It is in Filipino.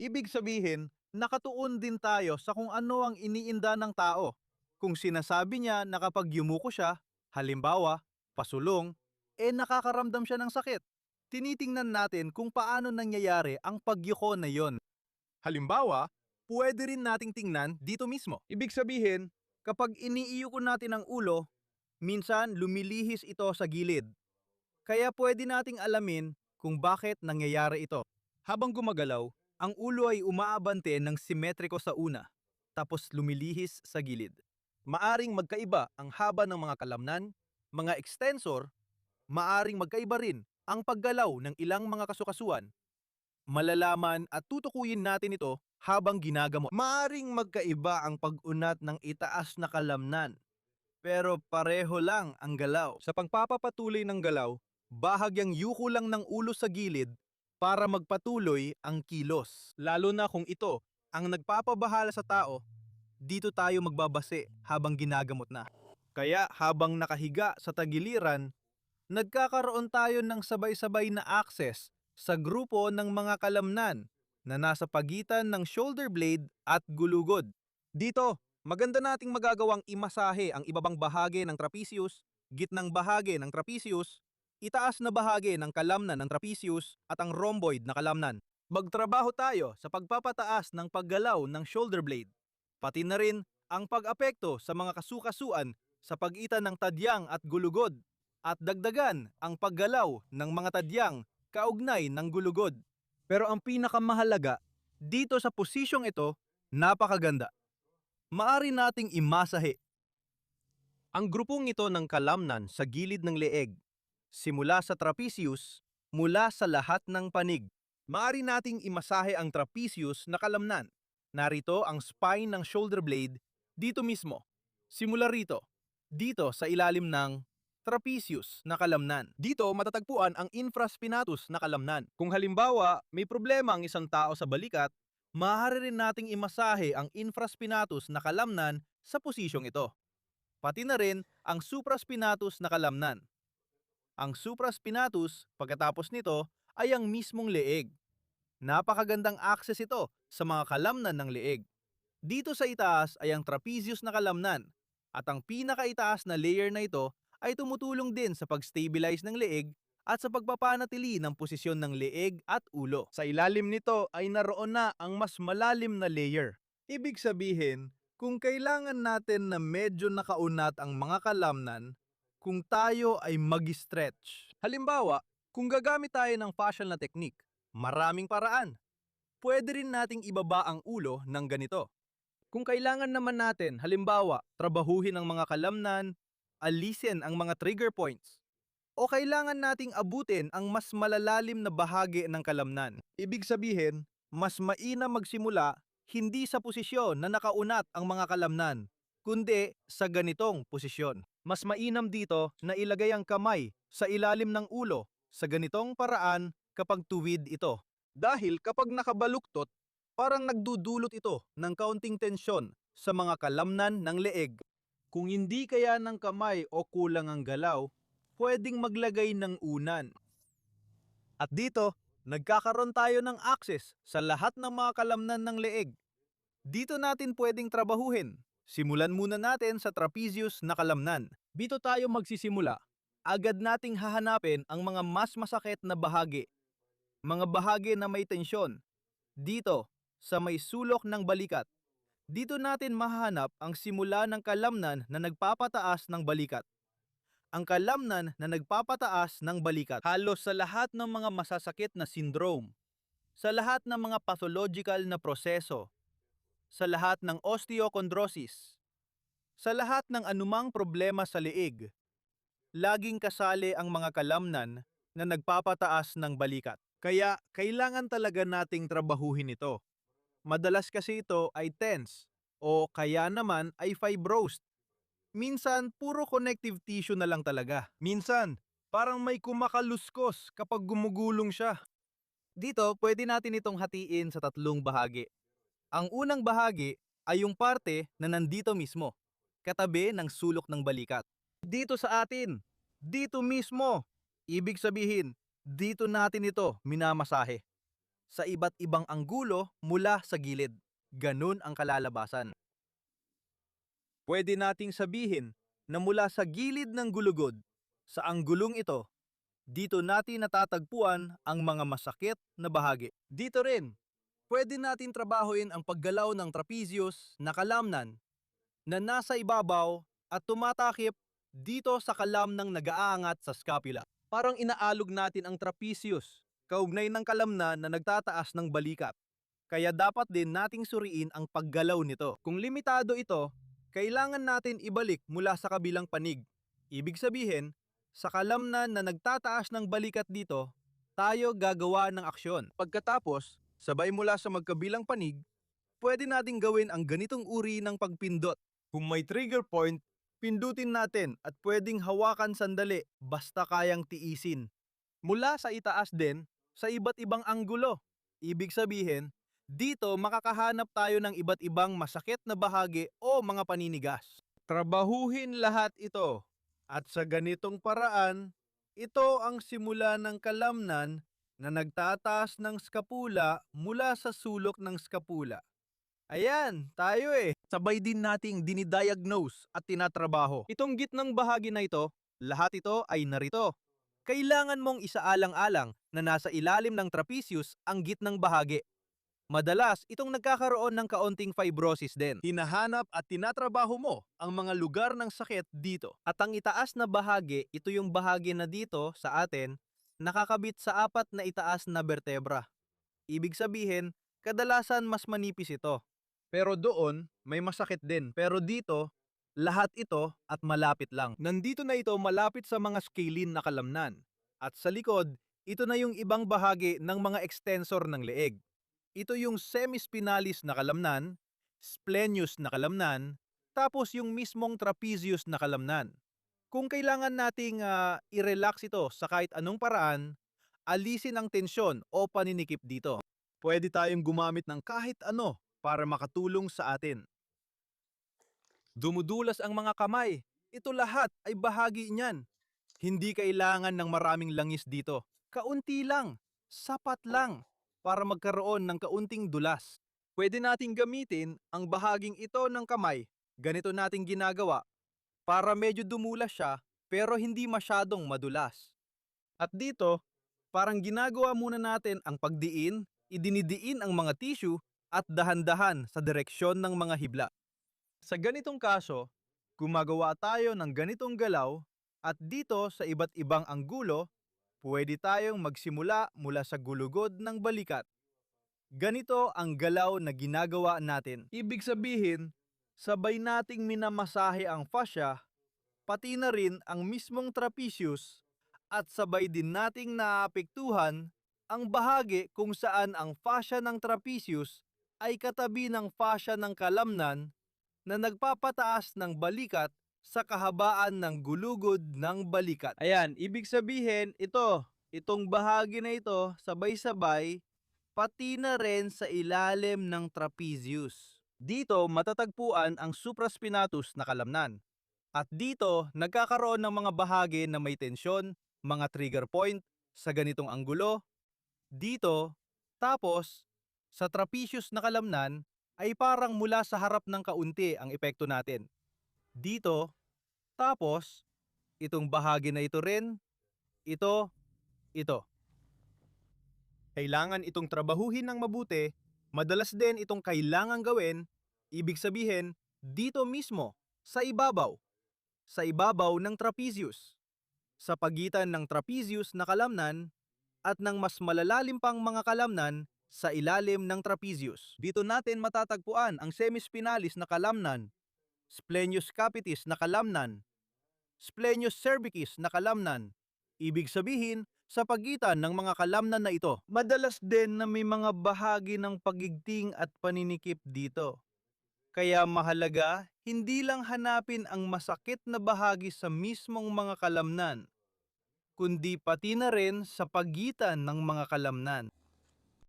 Ibig sabihin, nakatuon din tayo sa kung ano ang iniinda ng tao. Kung sinasabi niya na kapag yumuko siya, halimbawa, pasulong, nakakaramdam siya ng sakit. Tinitingnan natin kung paano nangyayari ang pagyuko na yon. Halimbawa, pwede rin nating tingnan dito mismo. Ibig sabihin, kapag iniiyuko natin ang ulo, minsan lumilihis ito sa gilid. Kaya pwede nating alamin kung bakit nangyayari ito. Habang gumagalaw, ang ulo ay umaabante ng simetriko sa una, tapos lumilihis sa gilid. Maaring magkaiba ang haba ng mga kalamnan, mga extensor, maaring magkaiba rin ang paggalaw ng ilang mga kasukasuan. Malalaman at tutukuyin natin ito habang ginagamot. Maaring magkaiba ang pag-unat ng itaas na kalamnan, pero pareho lang ang galaw. Sa pagpapatuloy ng galaw, bahagyang yuko lang ng ulo sa gilid para magpatuloy ang kilos. Lalo na kung ito ang nagpapabahala sa tao, dito tayo magbabase habang ginagamot na. Kaya habang nakahiga sa tagiliran, nagkakaroon tayo ng sabay-sabay na access sa grupo ng mga kalamnan na nasa pagitan ng shoulder blade at gulugod. Dito, maganda nating magagawang imasahe ang ibabang bahagi ng trapezius, gitnang bahagi ng trapezius, itaas na bahagi ng kalamnan ng trapezius at ang rhomboid na kalamnan. Magtrabaho tayo sa pagpapataas ng paggalaw ng shoulder blade, pati na rin ang pag-apekto sa mga kasukasuan sa pagitan ng tadyang at gulugod at dagdagan ang paggalaw ng mga tadyang kaugnay ng gulugod. Pero ang pinakamahalaga, dito sa posisyong ito, napakaganda. Maari nating imasahe ang grupong ito ng kalamnan sa gilid ng leeg, simula sa trapezius, mula sa lahat ng panig. Maari nating imasahe ang trapezius na kalamnan. Narito ang spine ng shoulder blade dito mismo. Simula rito, dito sa ilalim ng trapezius na kalamnan. Dito matatagpuan ang infraspinatus na kalamnan. Kung halimbawa, may problema ang isang tao sa balikat, maaari rin nating imasahe ang infraspinatus na kalamnan sa posisyong ito. Pati na rin ang supraspinatus na kalamnan. Ang supraspinatus, pagkatapos nito, ay ang mismong leeg. Napakagandang access ito sa mga kalamnan ng leeg. Dito sa itaas ay ang trapezius na kalamnan, at ang pinakaitaas na layer na ito ay tumutulong din sa pag-stabilize ng leeg at sa pagpapanatili ng posisyon ng leeg at ulo. Sa ilalim nito ay naroon na ang mas malalim na layer. Ibig sabihin, kung kailangan natin na medyo nakaunat ang mga kalamnan, kung tayo ay mag-stretch. Halimbawa, kung gagamit tayo ng fascial na technique, maraming paraan. Pwede rin nating ibaba ang ulo ng ganito. Kung kailangan naman natin, halimbawa, trabahuhin ang mga kalamnan, alisin ang mga trigger points, o kailangan nating abutin ang mas malalalim na bahagi ng kalamnan. Ibig sabihin, mas mainam magsimula hindi sa posisyon na nakaunat ang mga kalamnan, kundi sa ganitong posisyon. Mas mainam dito na ilagay ang kamay sa ilalim ng ulo sa ganitong paraan kapag tuwid ito. Dahil kapag nakabaluktot, parang nagdudulot ito ng kaunting tensyon sa mga kalamnan ng leeg. Kung hindi kaya ng kamay o kulang ang galaw, pwedeng maglagay ng unan. At dito, nagkakaroon tayo ng access sa lahat ng mga kalamnan ng leeg. Dito natin pwedeng trabahuhin. Simulan muna natin sa trapezius na kalamnan. Dito tayo magsisimula. Agad nating hahanapin ang mga mas masakit na bahagi. Mga bahagi na may tensyon. Dito, sa may sulok ng balikat. Dito natin mahahanap ang simula ng kalamnan na nagpapataas ng balikat. Ang kalamnan na nagpapataas ng balikat. Halos sa lahat ng mga masasakit na syndrome, sa lahat ng mga pathological na proseso, sa lahat ng osteochondrosis, sa lahat ng anumang problema sa leeg, laging kasali ang mga kalamnan na nagpapataas ng balikat. Kaya kailangan talaga nating trabahuhin ito. Madalas kasi ito ay tense o kaya naman ay fibrosed. Minsan, puro connective tissue na lang talaga. Minsan, parang may kumakaluskos kapag gumugulong siya. Dito, pwede natin itong hatiin sa tatlong bahagi. Ang unang bahagi ay yung parte na nandito mismo, katabi ng sulok ng balikat. Dito sa atin, dito mismo. Ibig sabihin, dito natin ito minamasahe. sa iba't ibang anggulo mula sa gilid. Ganun ang kalalabasan. Pwede nating sabihin na mula sa gilid ng gulugod, sa anggulong ito, dito natin natatagpuan ang mga masakit na bahagi. Dito rin, pwede natin trabahuin ang paggalaw ng trapezius na kalamnan na nasa ibabaw at tumatakip dito sa kalamnang nag-aangat sa scapula. Parang inaalog natin ang trapezius, kaugnay ng kalamnan na nagtataas ng balikat. Kaya dapat din nating suriin ang paggalaw nito. Kung limitado ito, kailangan natin ibalik mula sa kabilang panig. Ibig sabihin, sa kalamnan na nagtataas ng balikat dito, tayo gagawa ng aksyon. Pagkatapos, sabay mula sa magkabilang panig, pwede nating gawin ang ganitong uri ng pagpindot. Kung may trigger point, pindutin natin at pwedeng hawakan sandali basta kayang tiisin. Mula sa itaas din, sa iba't ibang anggulo. Ibig sabihin, dito makakahanap tayo ng iba't ibang masakit na bahagi o mga paninigas. Trabahuhin lahat ito. At sa ganitong paraan, ito ang simula ng kalamnan na nagtataas ng skapula mula sa sulok ng skapula. Ayan, tayo eh. Sabay din nating dinidiagnose at tinatrabaho. Itong gitnang bahagi na ito, lahat ito ay narito. Kailangan mong isaalang-alang na nasa ilalim ng trapezius ang gitnang bahagi. Madalas, itong nagkakaroon ng kaunting fibrosis din. Hinahanap at tinatrabaho mo ang mga lugar ng sakit dito. At ang itaas na bahagi, ito yung bahagi na dito sa atin, nakakabit sa apat na itaas na bertebra. Ibig sabihin, kadalasan mas manipis ito. Pero doon, may masakit din. Pero dito, lahat ito at malapit lang. Nandito na ito malapit sa mga scalene na kalamnan. At sa likod, ito na yung ibang bahagi ng mga extensor ng leeg. Ito yung semispinalis na kalamnan, splenius na kalamnan, tapos yung mismong trapezius na kalamnan. Kung kailangan nating i-relax ito sa kahit anong paraan, alisin ang tensyon o paninikip dito. Pwede tayong gumamit ng kahit ano para makatulong sa atin. Dumudulas ang mga kamay. Ito lahat ay bahagi niyan. Hindi kailangan ng maraming langis dito. Kaunti lang, sapat lang, para magkaroon ng kaunting dulas. Pwede nating gamitin ang bahaging ito ng kamay. Ganito nating ginagawa para medyo dumulas siya pero hindi masyadong madulas. At dito, parang ginagawa muna natin ang pagdiin, idinidiin ang mga tissue at dahan-dahan sa direksyon ng mga hibla. Sa ganitong kaso, gumagawa tayo ng ganitong galaw at dito sa iba't ibang anggulo, pwede tayong magsimula mula sa gulugod ng balikat. Ganito ang galaw na ginagawa natin. Ibig sabihin, sabay nating minamasahe ang fascia, pati na rin ang mismong trapezius, at sabay din nating naapektuhan ang bahagi kung saan ang fascia ng trapezius ay katabi ng fascia ng kalamnan na nagpapataas ng balikat sa kahabaan ng gulugod ng balikat. Ayan, ibig sabihin, itong bahagi na ito, sabay-sabay, pati na rin sa ilalim ng trapezius. Dito matatagpuan ang supraspinatus na kalamnan. At dito, nagkakaroon ng mga bahagi na may tensyon, mga trigger point, sa ganitong anggulo. Dito, tapos, sa trapezius na kalamnan, ay parang mula sa harap ng kaunti ang epekto natin. Dito, tapos, itong bahagi na ito rin, ito. Kailangan itong trabahuhin ng mabuti, madalas din itong kailangan gawin, ibig sabihin, dito mismo, sa ibabaw ng trapezius, sa pagitan ng trapezius na kalamnan at ng mas malalalim pang mga kalamnan sa ilalim ng trapezius. Dito natin matatagpuan ang semispinalis na kalamnan, splenius capitis na kalamnan, splenius cervicis na kalamnan. Ibig sabihin, sa pagitan ng mga kalamnan na ito, madalas din na may mga bahagi ng pagigting at paninikip dito. Kaya mahalaga, hindi lang hanapin ang masakit na bahagi sa mismong mga kalamnan, kundi pati na rin sa pagitan ng mga kalamnan.